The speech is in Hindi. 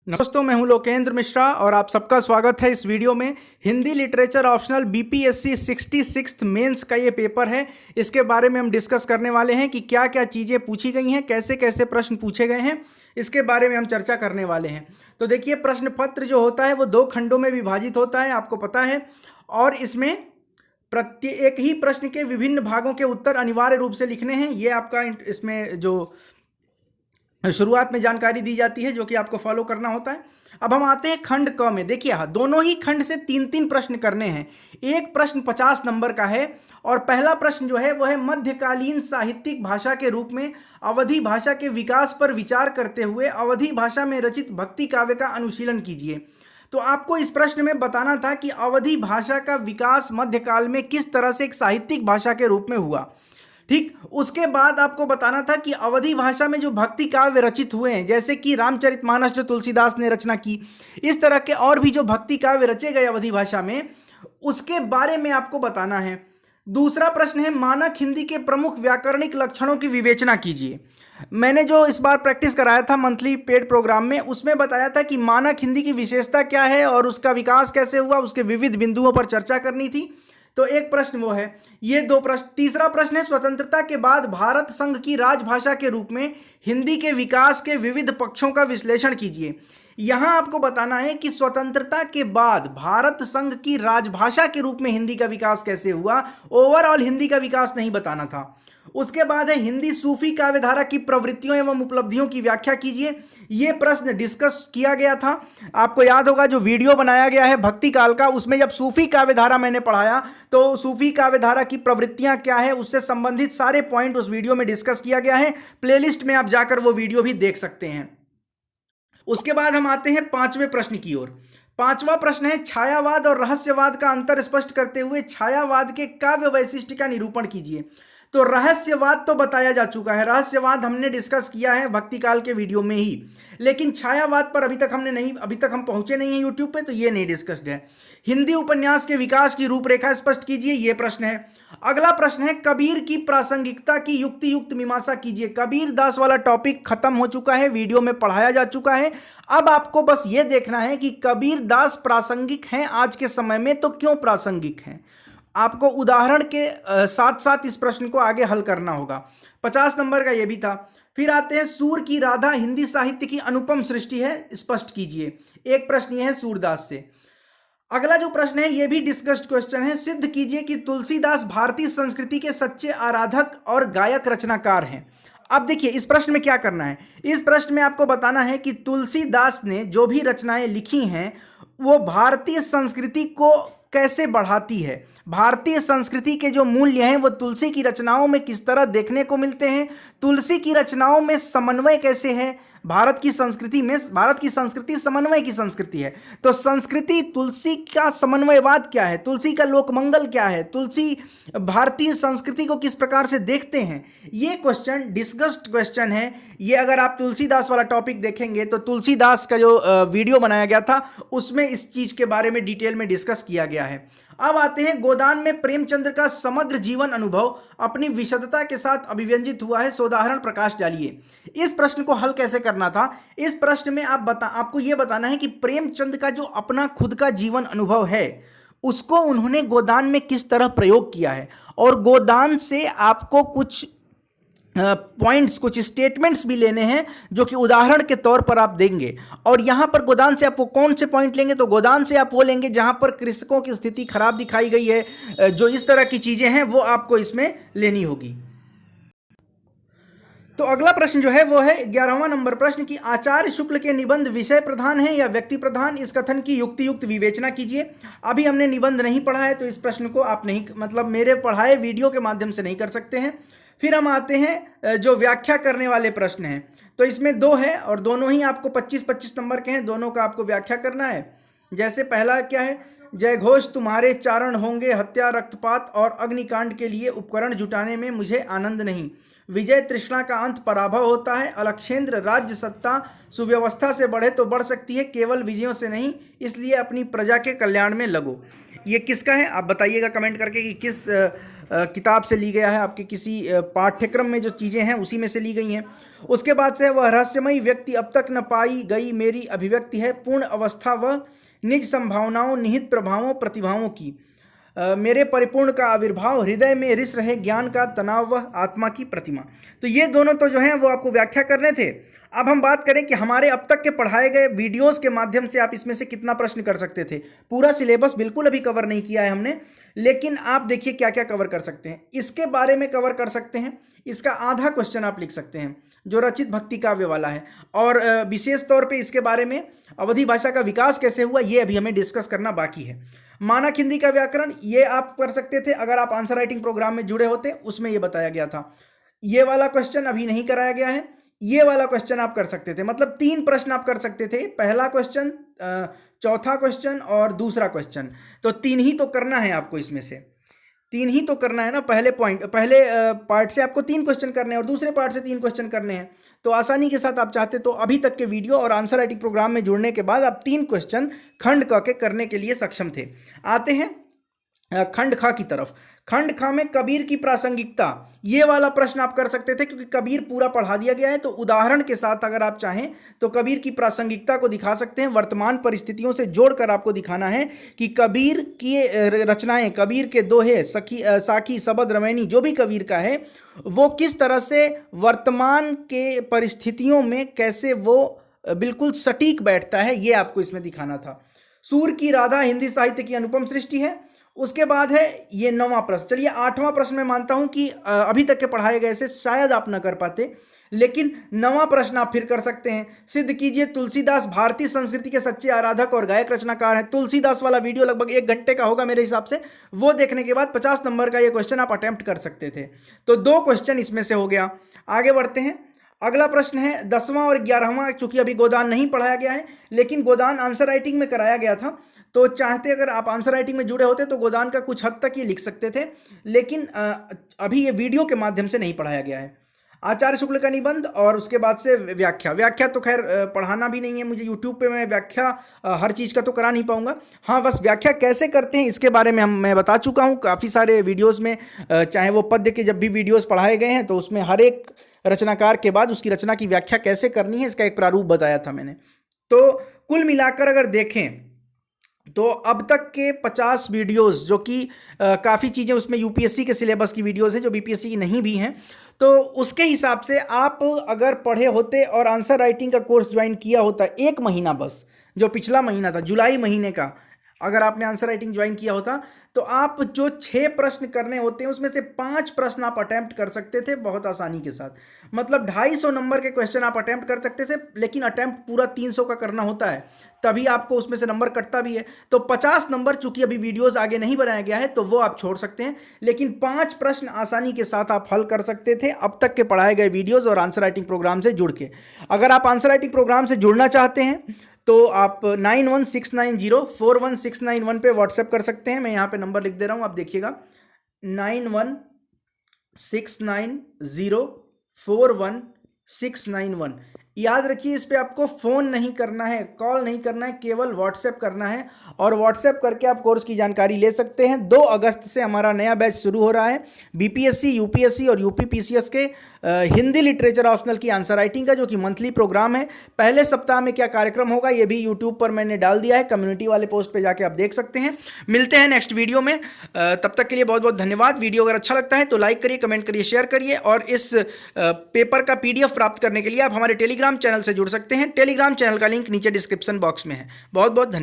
दोस्तों, मैं हूं लोकेंद्र मिश्रा और आप सबका स्वागत है इस वीडियो में। Hindi literature optional BPSC 66th mains का ये पेपर है। इसके बारे में हम डिस्कस करने वाले हैं कि क्या क्या चीज़ें पूछी गई हैं, कैसे कैसे प्रश्न पूछे गए हैं, इसके बारे में हम चर्चा करने वाले हैं। तो देखिए, प्रश्न पत्र जो होता है वो 2 खंडों में विभाजित होता है, आपको पता है। और इसमें प्रत्येक ही प्रश्न के विभिन्न भागों के उत्तर अनिवार्य रूप से लिखने हैं। ये आपका इसमें जो शुरुआत में जानकारी दी जाती है जो कि आपको फॉलो करना होता है। अब हम आते हैं खंड क में। देखिए, दोनों ही खंड से 3-3 प्रश्न करने हैं। एक प्रश्न 50 नंबर का है और पहला प्रश्न जो है वो है मध्यकालीन साहित्यिक भाषा के रूप में अवधी भाषा के विकास पर विचार करते हुए अवधी भाषा में रचित भक्ति काव्य का अनुशीलन कीजिए। तो आपको इस प्रश्न में बताना था कि अवधी भाषा का विकास मध्यकाल में किस तरह से एक साहित्यिक भाषा के रूप में हुआ। ठीक, उसके बाद आपको बताना था कि अवधी भाषा में जो भक्ति काव्य रचित हुए हैं, जैसे कि रामचरितमानस जो तुलसीदास ने रचना की, इस तरह के और भी जो भक्ति काव्य रचे गए अवधी भाषा में, उसके बारे में आपको बताना है। दूसरा प्रश्न है मानक हिंदी के प्रमुख व्याकरणिक लक्षणों की विवेचना कीजिए। मैंने जो इस बार प्रैक्टिस कराया था मंथली पेड प्रोग्राम में, उसमें बताया था कि मानक हिंदी की विशेषता क्या है और उसका विकास कैसे हुआ, उसके विविध बिंदुओं पर चर्चा करनी थी। तो एक प्रश्न वो है। ये 2 प्रश्न। तीसरा प्रश्न है स्वतंत्रता के बाद भारत संघ की राजभाषा के रूप में हिंदी के विकास के विविध पक्षों का विश्लेषण कीजिए। यहां आपको बताना है कि स्वतंत्रता के बाद भारत संघ की राजभाषा के रूप में हिंदी का विकास कैसे हुआ, ओवरऑल हिंदी का विकास नहीं बताना था। उसके बाद है हिंदी सूफी काव्यधारा की प्रवृत्तियों एवं उपलब्धियों की व्याख्या कीजिए। यह प्रश्न डिस्कस किया गया था। आपको याद होगा जो वीडियो बनाया गया है भक्ति काल का, उसमें जब सूफी काव्यधारा मैंने पढ़ाया तो सूफी काव्यधारा की प्रवृत्तियां क्या है उससे संबंधित सारे पॉइंट उस वीडियो में डिस्कस किया गया है। प्लेलिस्ट में आप जाकर वो वीडियो भी देख सकते हैं। उसके बाद हम आते हैं 5वें प्रश्न की ओर। 5वां प्रश्न है छायावाद और रहस्यवाद का अंतर स्पष्ट करते हुए छायावाद के काव्य वैशिष्ट्य का निरूपण कीजिए। तो रहस्यवाद तो बताया जा चुका है, रहस्यवाद हमने डिस्कस किया है भक्ति काल के वीडियो में ही, लेकिन छायावाद पर अभी तक हम पहुंचे नहीं हैं यूट्यूब पे, तो ये नहीं डिस्कस्ड है। हिंदी उपन्यास के विकास की रूपरेखा स्पष्ट कीजिए, ये प्रश्न है। अगला प्रश्न है कबीर की प्रासंगिकता की युक्ति युक्त मीमांसा कीजिए। कबीर दास वाला टॉपिक खत्म हो चुका है, वीडियो में पढ़ाया जा चुका है। अब आपको बस ये देखना है कि कबीर दास प्रासंगिक हैं आज के समय में, तो क्यों प्रासंगिक हैं। आपको उदाहरण के साथ साथ इस प्रश्न को आगे हल करना होगा। 50 नंबर का ये भी था। फिर आते हैं सूर की राधा हिंदी साहित्य की अनुपम सृष्टि है, स्पष्ट कीजिए। एक प्रश्न ये है सूरदास से। अगला जो प्रश्न है ये भी डिस्कस्ड क्वेश्चन है, सिद्ध कीजिए कि तुलसीदास भारतीय संस्कृति के सच्चे आराधक और गायक रचनाकार हैं। अब देखिए, इस प्रश्न में क्या करना है। इस प्रश्न में आपको बताना है कि तुलसीदास ने जो भी रचनाएं लिखी हैं वो भारतीय संस्कृति को कैसे बढ़ाती है, भारतीय संस्कृति के जो मूल्य हैं वो तुलसी की रचनाओं में किस तरह देखने को मिलते हैं, तुलसी की रचनाओं में समन्वय कैसे है। भारत की संस्कृति समन्वय की संस्कृति है, तो संस्कृति तुलसी का समन्वयवाद क्या है, तुलसी का लोकमंगल क्या है, तुलसी भारतीय संस्कृति को किस प्रकार से देखते हैं, ये क्वेश्चन डिस्कस्ड क्वेश्चन है। ये अगर आप तुलसीदास वाला टॉपिक देखेंगे तो तुलसीदास का जो वीडियो बनाया गया था उसमें इस चीज के बारे में डिटेल में डिस्कस किया गया है। अब आते हैं गोदान में प्रेमचंद्र का समग्र जीवन अनुभव अपनी विशदता के साथ अभिव्यंजित हुआ है, सोदाहरण प्रकाश डालिए। इस प्रश्न को हल कैसे करना था। इस प्रश्न में आपको यह बताना है कि प्रेमचंद का जो अपना खुद का जीवन अनुभव है उसको उन्होंने गोदान में किस तरह प्रयोग किया है, और गोदान से आपको कुछ पॉइंट्स, कुछ स्टेटमेंट्स भी लेने हैं जो कि उदाहरण के तौर पर आप देंगे। और यहां पर गोदान से आप वो कौन से पॉइंट लेंगे, तो गोदान से आप वो लेंगे जहां पर कृषकों की स्थिति खराब दिखाई गई है, जो इस तरह की चीजें हैं वो आपको इसमें लेनी होगी। तो अगला प्रश्न जो है वो है 11वां नंबर प्रश्न कि आचार्य शुक्ल के निबंध विषय प्रधान है या व्यक्ति प्रधान, इस कथन की युक्ति युक्त विवेचना कीजिए। अभी हमने निबंध नहीं पढ़ा है तो इस प्रश्न को आप नहीं, मतलब मेरे पढ़ाए वीडियो के माध्यम से नहीं कर सकते हैं। फिर हम आते हैं जो व्याख्या करने वाले प्रश्न हैं, तो इसमें 2 है और दोनों ही आपको 25-25 नंबर के हैं, दोनों का आपको व्याख्या करना है। जैसे पहला क्या है, जय घोष तुम्हारे चारण होंगे हत्या रक्तपात और अग्निकांड के लिए उपकरण जुटाने में मुझे आनंद नहीं। विजय तृष्णा का अंत पराभव होता है। अलक्षेंद्र राज्य सत्ता सुव्यवस्था से बढ़े तो बढ़ सकती है, केवल विजयों से नहीं, इसलिए अपनी प्रजा के कल्याण में लगो। ये किसका है आप बताइएगा कमेंट करके कि किस किताब से ली गया है, आपके किसी पाठ्यक्रम में जो चीज़ें हैं उसी में से ली गई हैं। उसके बाद से वह रहस्यमयी व्यक्ति अब तक न पाई गई मेरी अभिव्यक्ति है, पूर्ण अवस्था वह निज संभावनाओं निहित प्रभावों प्रतिभाओं की, मेरे परिपूर्ण का आविर्भाव, हृदय में रिस रहे ज्ञान का तनाव वह आत्मा की प्रतिमा। तो ये दोनों तो जो हैं वो आपको व्याख्या करने थे। अब हम बात करें कि हमारे अब तक के पढ़ाए गए वीडियोस के माध्यम से आप इसमें से कितना प्रश्न कर सकते थे। पूरा सिलेबस बिल्कुल अभी कवर नहीं किया है हमने, लेकिन आप देखिए क्या क्या कवर कर सकते हैं। इसके बारे में कवर कर सकते हैं, इसका आधा क्वेश्चन आप लिख सकते हैं जो रचित भक्ति काव्य वाला है, और विशेष तौर पे इसके बारे में अवधी भाषा का विकास कैसे हुआ ये अभी हमें डिस्कस करना बाकी है। मानक हिंदी का व्याकरण ये आप कर सकते थे अगर आप आंसर राइटिंग प्रोग्राम में जुड़े होते, उसमें ये बताया गया था। ये वाला क्वेश्चन अभी नहीं कराया गया है, ये वाला क्वेश्चन आप कर सकते थे। मतलब 3 प्रश्न आप कर सकते थे, पहला क्वेश्चन, चौथा क्वेश्चन और दूसरा क्वेश्चन। तो 3 ही तो करना है आपको, इसमें से 3 ही तो करना है ना। पहले पार्ट से आपको 3 क्वेश्चन करने हैं और दूसरे पार्ट से 3 क्वेश्चन करने हैं। तो आसानी के साथ आप चाहते तो अभी तक के वीडियो और आंसर राइटिंग प्रोग्राम में जुड़ने के बाद आप 3 क्वेश्चन खंड क के करने के लिए सक्षम थे। आते हैं खंड ख की तरफ। खंड ख में कबीर की प्रासंगिकता, ये वाला प्रश्न आप कर सकते थे क्योंकि कबीर पूरा पढ़ा दिया गया है। तो उदाहरण के साथ अगर आप चाहें तो कबीर की प्रासंगिकता को दिखा सकते हैं। वर्तमान परिस्थितियों से जोड़कर आपको दिखाना है कि कबीर की रचनाएं, कबीर के दोहे, साखी, सबद, रमैनी, जो भी कबीर का है वो किस तरह से वर्तमान के परिस्थितियों में कैसे वो बिल्कुल सटीक बैठता है, ये आपको इसमें दिखाना था। सूर की राधा हिंदी साहित्य की अनुपम सृष्टि है। उसके बाद है ये 9वां प्रश्न। चलिए 8वां प्रश्न मैं मानता हूं कि अभी तक के पढ़ाए गए से शायद आप न कर पाते, लेकिन 9वां प्रश्न आप फिर कर सकते हैं। सिद्ध कीजिए तुलसीदास भारतीय संस्कृति के सच्चे आराधक और गायक रचनाकार हैं। तुलसीदास वाला वीडियो लगभग 1 घंटे का होगा मेरे हिसाब से, वो देखने के बाद 50 नंबर का ये क्वेश्चन आप अटेम्प्ट कर सकते थे। तो 2 क्वेश्चन इसमें से हो गया। आगे बढ़ते हैं। अगला प्रश्न है 10वां और 11वां। चूंकि अभी गोदान नहीं पढ़ाया गया है, लेकिन गोदान आंसर राइटिंग में कराया गया था, तो चाहते अगर आप आंसर राइटिंग में जुड़े होते तो गोदान का कुछ हद तक ये लिख सकते थे, लेकिन अभी ये वीडियो के माध्यम से नहीं पढ़ाया गया है। आचार्य शुक्ल का निबंध और उसके बाद से व्याख्या तो खैर पढ़ाना भी नहीं है मुझे यूट्यूब पे, मैं व्याख्या हर चीज़ का तो करा नहीं पाऊंगा। हाँ, बस व्याख्या कैसे करते हैं इसके बारे में मैं बता चुका हूँ काफ़ी सारे वीडियोज़ में। चाहे वो पद्य के जब भी वीडियोज़ पढ़ाए गए हैं तो उसमें हर एक रचनाकार के बाद उसकी रचना की व्याख्या कैसे करनी है इसका एक प्रारूप बताया था मैंने। तो कुल मिलाकर अगर देखें तो अब तक के 50 वीडियोस, जो कि काफ़ी चीज़ें उसमें यूपीएससी के सिलेबस की वीडियोस हैं जो बीपीएससी की नहीं भी हैं, तो उसके हिसाब से आप अगर पढ़े होते और आंसर राइटिंग का कोर्स ज्वाइन किया होता 1 महीना, बस जो पिछला महीना था जुलाई महीने का, अगर आपने आंसर राइटिंग ज्वाइन किया होता तो आप जो 6 प्रश्न करने होते हैं उसमें से 5 प्रश्न आप अटेम्प्ट कर सकते थे बहुत आसानी के साथ। मतलब 250 नंबर के क्वेश्चन आप अटेम्प्ट कर सकते थे, लेकिन अटेम्प्ट पूरा 300 का करना होता है, तभी आपको उसमें से नंबर कटता भी है। तो 50 नंबर, चूंकि अभी वीडियोस आगे नहीं बनाया गया है तो वो आप छोड़ सकते हैं, लेकिन 5 प्रश्न आसानी के साथ आप हल कर सकते थे अब तक के पढ़ाए गए वीडियोस और आंसर राइटिंग प्रोग्राम से जुड़ के। अगर आप आंसर राइटिंग प्रोग्राम से जुड़ना चाहते हैं तो आप 9169041691 पे व्हाट्सएप कर सकते हैं। मैं यहाँ पे नंबर लिख दे रहा हूँ, आप देखिएगा 9169041691। याद रखिए इस पे आपको फ़ोन नहीं करना है, कॉल नहीं करना है, केवल व्हाट्सएप करना है, और व्हाट्सएप करके आप कोर्स की जानकारी ले सकते हैं। 2 अगस्त से हमारा नया बैच शुरू हो रहा है बीपीएससी, यूपीएससी और यूपीपीसीएस के हिंदी लिटरेचर ऑप्शनल की आंसर राइटिंग का, जो कि मंथली प्रोग्राम है। पहले सप्ताह में क्या कार्यक्रम होगा ये भी यूट्यूब पर मैंने डाल दिया है, कम्युनिटी वाले पोस्ट पे जाके आप देख सकते हैं। मिलते हैं नेक्स्ट वीडियो में, तब तक के लिए बहुत बहुत धन्यवाद। वीडियो अगर अच्छा लगता है तो लाइक करिए, कमेंट करिए, शेयर करिए, और इस पेपर का PDF प्राप्त करने के लिए आप हमारे टेलीग्राम चैनल से जुड़ सकते हैं। टेलीग्राम चैनल का लिंक नीचे डिस्क्रिप्शन बॉक्स में है। बहुत बहुत धन्यवाद।